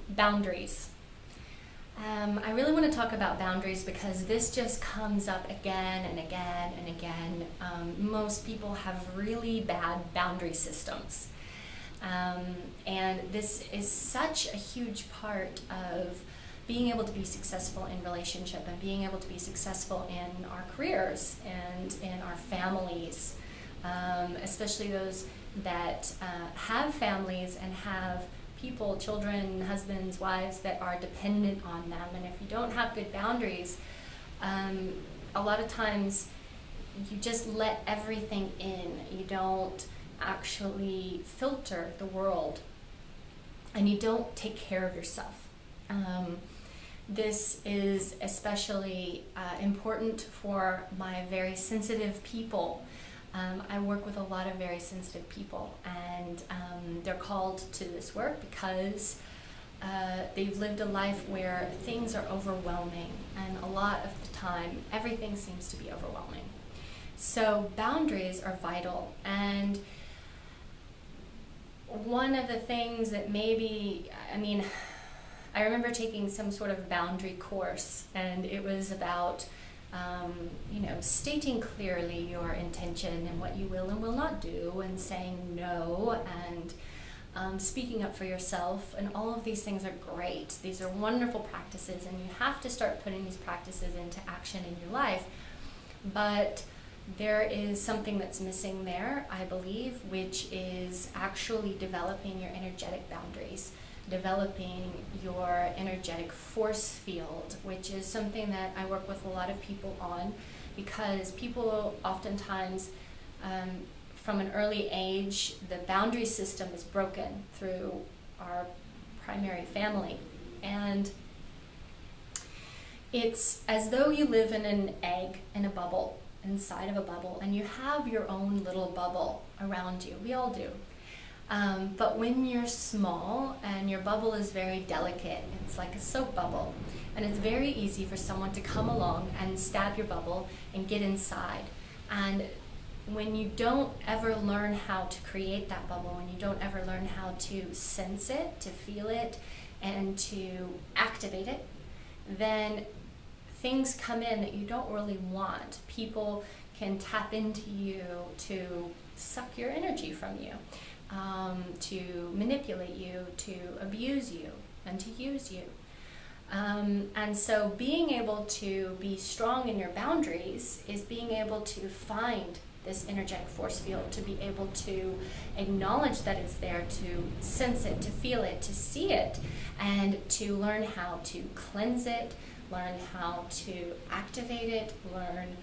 Boundaries. I really want to talk about boundaries because this just comes up again and again and again. Most people have really bad boundary systems. And this is such a huge part of being able to be successful in relationship and being able to be successful in our careers and in our families, especially those that have families and have people, children, husbands, wives that are dependent on them. And if you don't have good boundaries, a lot of times you just let everything in. You don't actually filter the world, and you don't take care of yourself. This is especially important for my very sensitive people. I work with a lot of very sensitive people, and they're called to this work because they've lived a life where things are overwhelming, and a lot of the time everything seems to be overwhelming. So boundaries are vital, and one of the things that I remember taking some sort of boundary course, and it was about stating clearly your intention and what you will and will not do, and saying no, and speaking up for yourself, and all of these things are great. These are wonderful practices, and you have to start putting these practices into action in your life. But there is something that's missing there, I believe, which is actually developing your energetic boundaries, developing your energetic force field, which is something that I work with a lot of people on, because people oftentimes, from an early age, the boundary system is broken through our primary family. And it's as though you live in an egg in a bubble, inside of a bubble, and you have your own little bubble around you. We all do. But when you're small and your bubble is very delicate, it's like a soap bubble, and it's very easy for someone to come along and stab your bubble and get inside. And when you don't ever learn how to create that bubble, when you don't ever learn how to sense it, to feel it, and to activate it, then things come in that you don't really want. People can tap into you to suck your energy from you, to manipulate you, to abuse you, and to use you. And so being able to be strong in your boundaries is being able to find this energetic force field, to be able to acknowledge that it's there, to sense it, to feel it, to see it, and to learn how to cleanse it, learn how to activate it, learn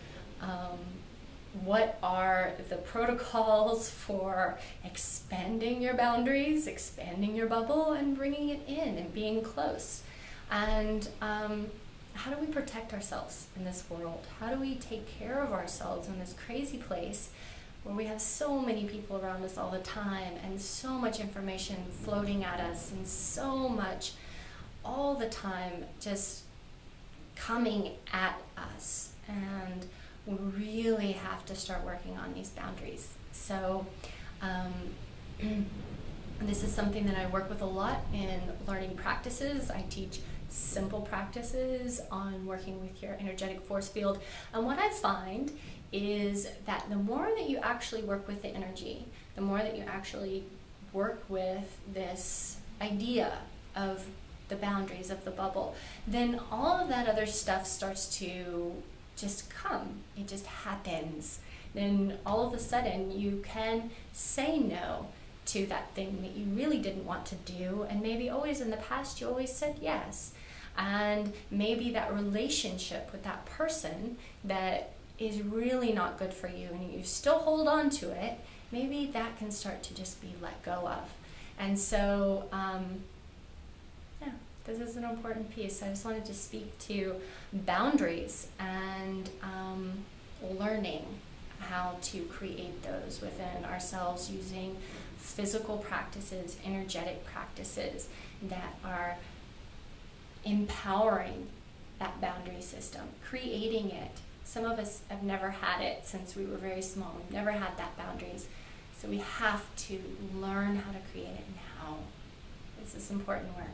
what are the protocols for expanding your boundaries, expanding your bubble, and bringing it in and being close. And how do we protect ourselves in this world? How do we take care of ourselves in this crazy place where we have so many people around us all the time, and so much information floating at us, and so much all the time just coming at us? And we really have to start working on these boundaries. So this is something that I work with a lot in learning practices. I teach simple practices on working with your energetic force field. And what I find is that the more that you actually work with the energy, the more that you actually work with this idea of the boundaries of the bubble, then all of that other stuff starts to just come. It just happens. Then all of a sudden you can say no to that thing that you really didn't want to do, and maybe always in the past you always said yes. And maybe that relationship with that person that is really not good for you and you still hold on to it, maybe that can start to just be let go of. And so this is an important piece. I just wanted to speak to boundaries and learning how to create those within ourselves using physical practices, energetic practices that are empowering that boundary system, creating it. Some of us have never had it since we were very small. We've never had that boundaries. So we have to learn how to create it now. This is important work.